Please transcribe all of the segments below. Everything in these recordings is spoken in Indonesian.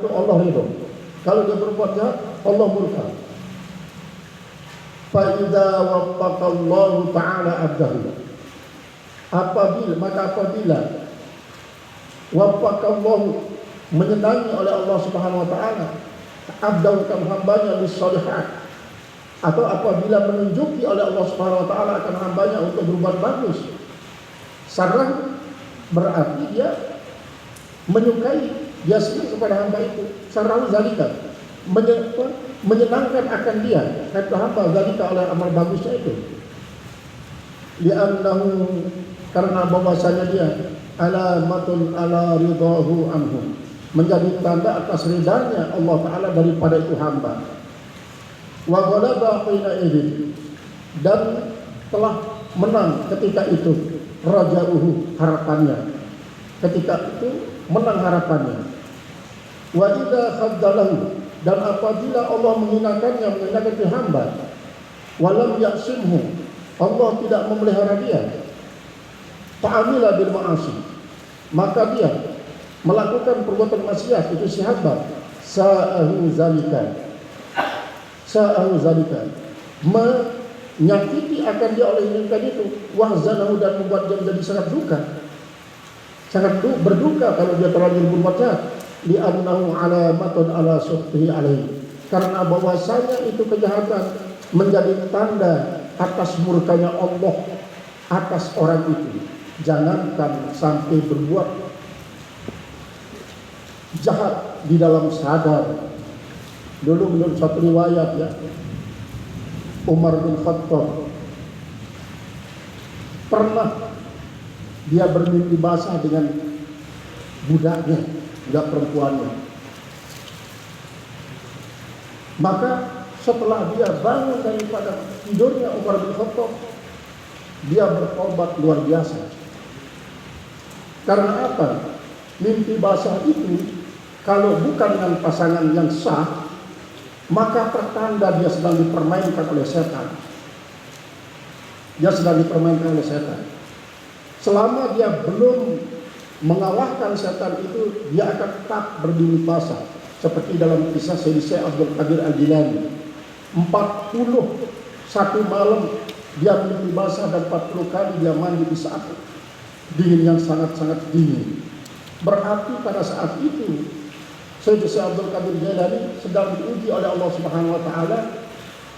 itu Allah ridho. Kalau dia berbuat jahat, Allah murka. Fa idza waffaqallahu ta'ala abdahu. Apabila waffaqallahu, menyenangi oleh Allah Subhanahu wa taala abdahu, hambanya lis-shalihat, atau apabila menunjuki oleh Allah Subhanahu wa taala akan hambanya untuk berbuat bagus. Sarah berarti dia menyukai, dia senang kepada hamba itu. Sarah zalika, menyenangkan akan dia kata hamba zalika oleh amal bagusnya itu. Li'annahu, karena bahwasanya dia alamatun ala ridahu anhum, menjadi tanda atas ridanya Allah taala daripada itu hamba. Wa ghalaba hina idin, dan telah menang ketika itu rajauhu, harapannya, ketika itu menang harapannya. Wa idza khaddalahu, dan apabila Allah menghinakannya, menghinakan itu hamba, walam yaksimhu, Allah tidak memelihara dia, ta'amila bil ma'asi, maka dia melakukan perbuatan maksiat, itu si hamba, sa'ahu zalika, menyakiti akan dia oleh hinakan itu, wahzanahu, dan membuat dia menjadi sangat duka, berduka kalau dia terlanjur berbuat jahat. Li'annahu alamatun ala suhtihi alaihi, karena bahwasanya itu kejahatan menjadi tanda atas murkanya Allah atas orang itu. Jangankan sampai berbuat jahat di dalam sadar. Dulu menurut satu riwayat ya, Umar bin Khattab pernah dia bermimpi basah dengan budaknya, budak perempuannya. Maka setelah dia bangun daripada tidurnya Umar bin Khattab, dia bertobat luar biasa. Karena apa? Mimpi basah itu kalau bukan dengan pasangan yang sah, maka pertanda dia sedang dipermainkan oleh setan. Dia sedang dipermainkan oleh setan. Selama dia belum mengalahkan setan itu, dia akan tetap bermimpi basah. Seperti dalam kisah Sayyid Abdul Qadir Al-Jilani, 41 malam dia mimpi basah, dan 40 kali dia mandi di saat dingin yang sangat-sangat dingin. Berarti pada saat itu Sayyid Abdul Qadir Al-Jilani sedang diuji oleh Allah Subhanahu wa taala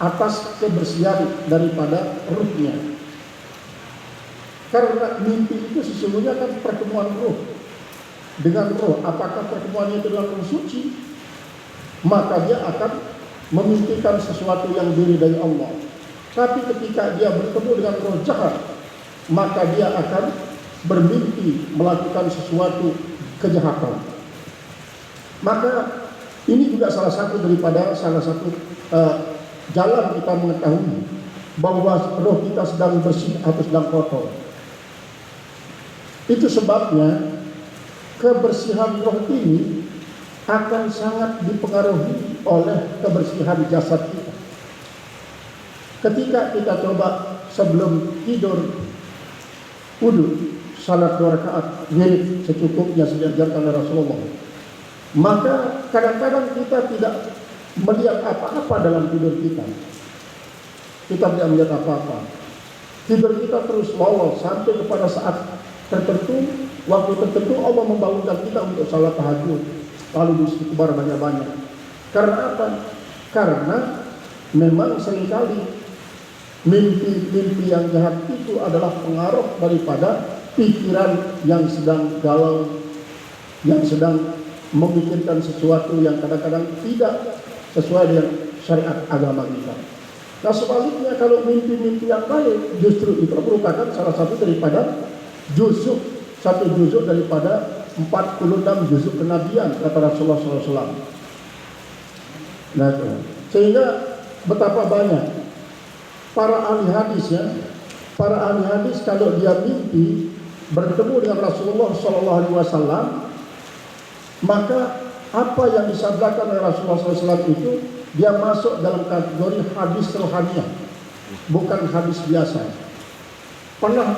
atas kebersihan daripada ruhnya. Karena mimpi itu sesungguhnya kan pertemuan roh dengan roh. Apakah pertemuannya itu dalam roh suci, maka dia akan memimpikan sesuatu yang diri dari Allah. Tapi ketika dia bertemu dengan roh jahat, maka dia akan bermimpi melakukan sesuatu kejahatan. Maka ini juga salah satu jalan kita mengetahui bahwa roh kita sedang bersih atau sedang kotor. Itu sebabnya kebersihan roh ini akan sangat dipengaruhi oleh kebersihan jasad kita. Ketika kita coba sebelum tidur wudu, salat 2 rakaat wirid secukupnya diajarkan oleh Rasulullah, maka kadang-kadang kita tidak melihat apa-apa dalam tidur kita. Kita tidak melihat apa-apa. Tidur kita terus lolos sampai kepada saat tertentu, waktu tertentu Allah membangunkan kita untuk salat tahajud, lalu beristighfar banyak-banyak. Karena apa? Karena memang seringkali mimpi-mimpi yang jahat itu adalah pengaruh daripada pikiran yang sedang galau, yang sedang memikirkan sesuatu yang kadang-kadang tidak sesuai dengan syariat agama kita. Nah sebaliknya, kalau mimpi-mimpi yang baik, justru itu merupakan salah satu daripada satu juzuk daripada 46 juzuk kenabian, kata Rasulullah SAW. Nah, sehingga betapa banyak para ahli hadis kalau dia mimpi bertemu dengan Rasulullah SAW, maka apa yang disabdakan oleh Rasulullah SAW itu dia masuk dalam kategori hadis rohaniah, bukan hadis biasa. Pernah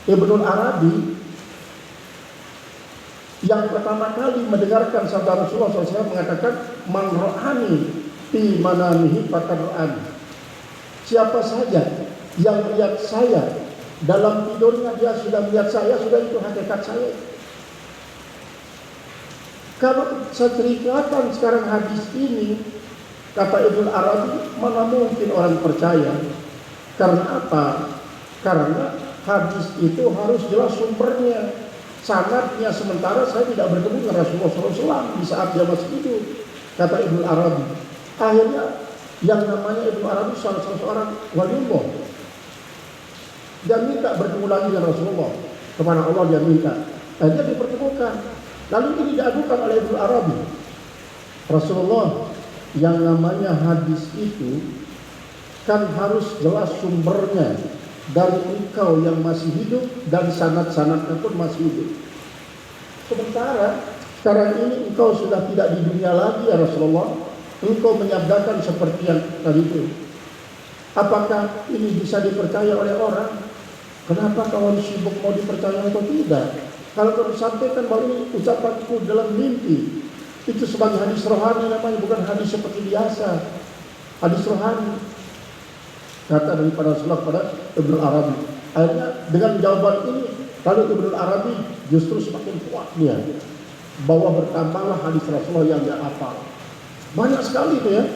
Ibnul Arabi yang pertama kali mendengarkan sabda Rasulullah SAW mengatakan, man ro'ani fi manamihi faqad ra'ani. Siapa saja yang melihat saya dalam tidurnya, dia sudah melihat saya, sudah itu hakikat saya. Kalau saya ceritakan sekarang hadis ini, kata Ibnu Arabi, mana mungkin orang percaya? Karena apa? Karena hadis itu harus jelas sumbernya, sanadnya. Sementara saya tidak bertemu dengan Rasulullah SAW di saat dia masih hidup, kata Ibnu Arabi. Akhirnya yang namanya Ibnu Arabi salah seorang waliullah, dia minta bertemu lagi dengan Rasulullah, kepada Allah dia minta, dan dia dipertemukan. Lalu ini diadukan oleh Ibnu Arabi, Rasulullah, yang namanya hadis itu kan harus jelas sumbernya dari engkau yang masih hidup dan sanad-sanadnya pun masih hidup. Sementara sekarang ini engkau sudah tidak di dunia lagi ya Rasulullah, engkau menyabdakan seperti yang tadi itu. Apakah ini bisa dipercaya oleh orang? Kenapa kawan sibuk mau dipercaya atau tidak? Kalau kau sampaikan bahwa ini ucapanku dalam mimpi, itu sebagai hadis rohani namanya, bukan hadis seperti biasa. Hadis rohani, kata daripada Rasulullah pada Ibnu Arabi. Akhirnya dengan jawaban ini, lalu Ibnu Arabi justru semakin kuat dia, bahwa bertambahlah hadis Rasulullah yang dia hafal. Banyak sekali itu ya,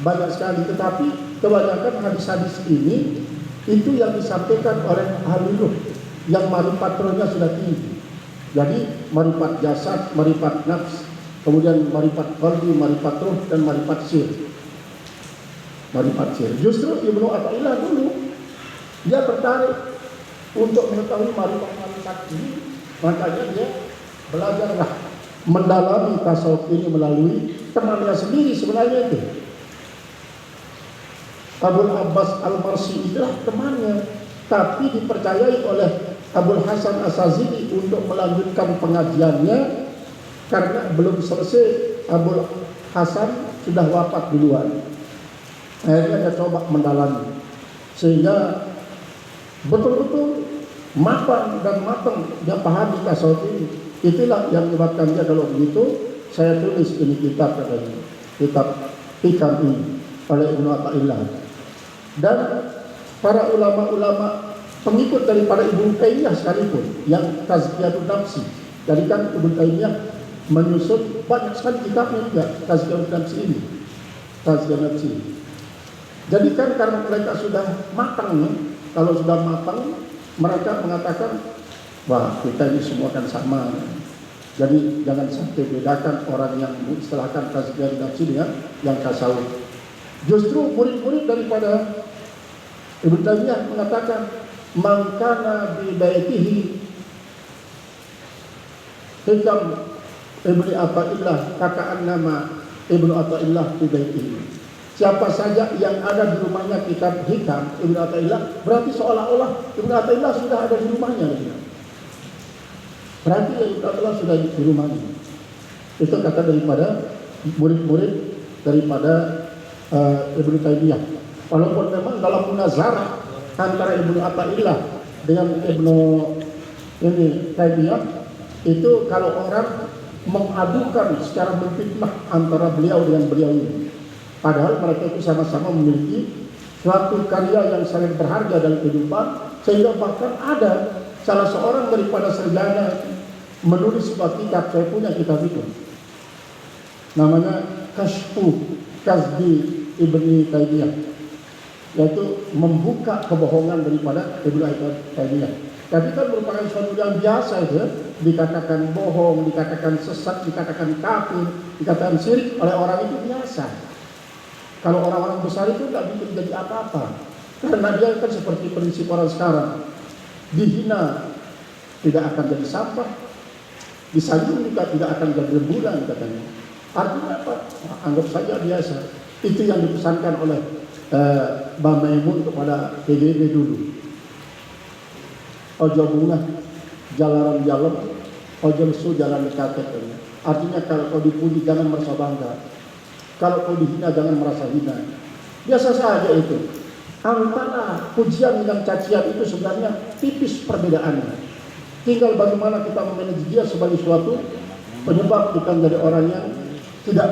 banyak sekali. Tetapi kebanyakan hadis-hadis ini itu yang disampaikan oleh ahli yang marifatnya sudah tinggi. Jadi marifat jasad, marifat nafs, kemudian marifat qalbi, marifat ruh, dan marifat sir. Marifat sir. Justru Ibnu Athaillah dulu dia tertarik untuk mengetahui marifat-marifat ini, makanya dia belajarlah mendalami tasawuf ini melalui temannya sendiri sebenarnya itu. Abul Abbas Al-Marsi itulah temannya, tapi dipercayai oleh Abul Hasan As-Sazili untuk melanjutkan pengajiannya karena belum selesai. Abul Hasan sudah wafat duluan. Akhirnya dia coba mendalami sehingga betul-betul matang dia pahami tasawuf ini. Itulah yang menyebabkan dia, kalau begitu saya tulis ini kitab, katanya, kitab Hikam ini oleh Ibnu Athaillah. Dan para ulama-ulama pengikut daripada Ibnu Taimiyah sekalipun yang Tazkiyatun Nafsi. Jadi kan Ibnu Taimiyah menyusun banyak sekali kitabnya juga Tazkiyatun Nafsi ini. Tazkiyatun Nafsi. Jadi kan karena mereka sudah matang nih, kalau sudah matang mereka mengatakan, wah kita ini semua kan sama. Jadi jangan sampai bedakan orang yang mengistilahkan Tazkiyatun Nafsi dengan yang tasawuf. Justru murid-murid daripada Ibnu Taimiyah mengatakan, man kana bi baitihi Hikam Ibnu Athaillah kaka'an nama Ibnu Athaillah bi baitihi. Siapa saja yang ada di rumahnya kitab Hikam Ibnu Athaillah, berarti seolah-olah Ibnu Athaillah sudah ada di rumahnya. Berarti Ibnu Athaillah sudah di rumahnya. Itu kata daripada murid-murid daripada Ibnu Taimiyah. Walaupun memang dalam munazarah antara Ibnu Athaillah dengan Ibnu Taimiyah itu, kalau orang mengadukan secara menfitnah antara beliau dengan beliau ini, padahal mereka itu sama-sama memiliki suatu karya yang sangat berharga dalam kehidupan, sehingga bahkan ada salah seorang daripada sarjana menulis sebuah kitab, saya punya kitab itu, namanya Kashfu Kazbi Ibnu Taimiyah, yaitu membuka kebohongan daripada Ibnu Taimiyah. Tapi kan merupakan sesuatu yang biasa itu, dikatakan bohong, dikatakan sesat, dikatakan kafir, dikatakan syirik oleh orang itu biasa. Kalau orang-orang besar itu tidak bikin jadi apa-apa, karena dia kan seperti prinsip orang sekarang, dihina tidak akan jadi sampah, disanjung juga tidak akan jadi rembulan katanya. Artinya apa? Anggap saja biasa. Itu yang dipesankan oleh Mbah Maimun kepada PBB dulu. Ojo bunga jalanan jalan, ojo lesu jalan katet. Artinya kalau kau dipuji jangan merasa bangga, kalau kau dihina jangan merasa hina. Biasa saja itu. Antara pujian dan cacian itu sebenarnya tipis perbedaannya. Tinggal bagaimana kita memanage dia sebagai suatu penyebab kita menjadi orang yang tidak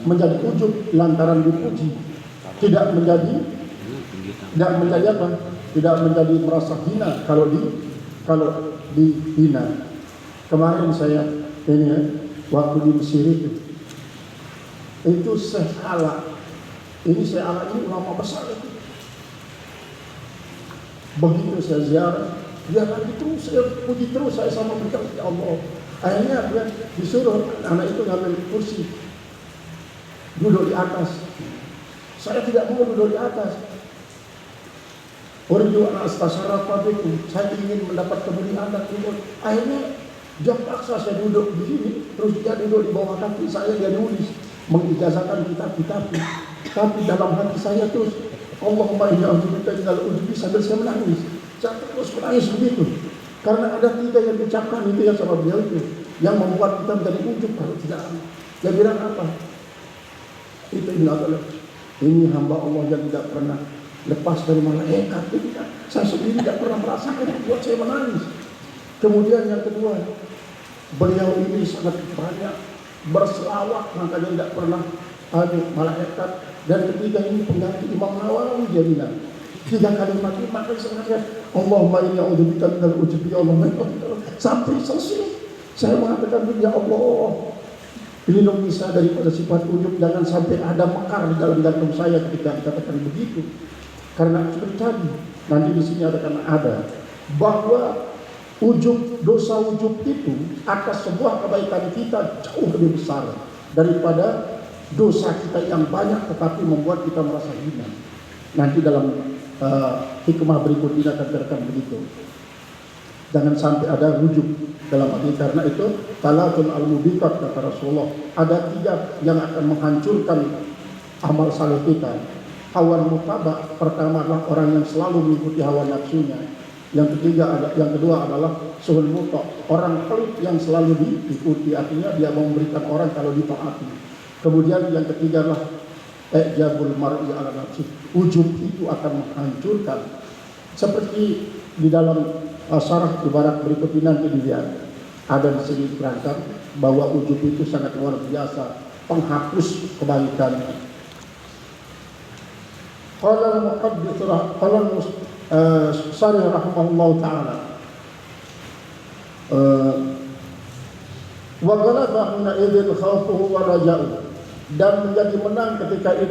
menjadi ujub lantaran dipuji, tidak menjadi apa? Tidak menjadi merasa hina kalau dihina. Kemarin saya waktu di Mesir itu Syekh Ala. Syekh Ala ini ulama besar itu. Begitu saya ziarah, dia lagi terus, saya puji terus, saya sama mereka, ya Allah. Akhirnya dia disuruh anak itu ngambil kursi, duduk di atas. Saya tidak mau duduk di atas. Urju astasyaraf itu, saya ingin mendapat kemuliaan dan ilmu. Akhirnya dia paksa saya duduk di sini, terus dia duduk di bawah kaki saya, dia nulis, mengijazahkan kitab-kitab. Tapi dalam hati saya terus, Allahumma inni a'udzubika minal ujubi, sambil saya menangis. Saya terus menangis begitu. Karena ada 3 yang diucapkan itu yang sama beliau itu, yang membuat kita menjadi ujub kalau tidak. Dia bilang apa? Itu ini hamba Allah yang tidak pernah lepas dari malaikat. Saya sendiri tidak pernah merasakan, buat saya menangis. Kemudian yang kedua, beliau ini sangat banyak berselawat, makanya tidak pernah ada malaikat. Dan ketiga ini pengganti Imam Nawawi, dia bilang 3 kalimat ini, makanya saya mengatakan Allahumma inni a'udzubika minal ujubi, Allahumma sampai selesai. Saya mengatakan, ya Allah, lindungi saya daripada sifat ujub, jangan sampai ada mekar di dalam jantung saya ketika dikatakan begitu. Karena seperti tadi, nanti di sini ada bahwa ujub, dosa ujub itu atas sebuah kebaikan kita jauh lebih besar daripada dosa kita yang banyak tetapi membuat kita merasa hina. Nanti dalam hikmah berikut ini akan terkait begitu. Jangan sampai ada ujub dalam arti, karena itu talatul al-mubiqat kata Rasulullah. Ada 3 yang akan menghancurkan amal saleh kita. Hawa mutabak, pertama adalah orang yang selalu mengikuti hawa nafsunya. Yang kedua adalah suhul muta, orang pelit yang selalu diikuti, artinya dia mau memberikan orang kalau ditaati. Kemudian yang ketiga adalah ijabul mar'i ala nafsi, ujub itu akan menghancurkan. Seperti di dalam syarah ibarat berikut ini nanti dilihat, ada di sini diterangkan bahwa ujub itu sangat luar biasa, penghapus kebaikan. Qala al-muhaddits Syarih rahimahullah ta'ala, wa ghalaba huna idzin khawfuhu wa raja'u, dan menjadi menang ketika itu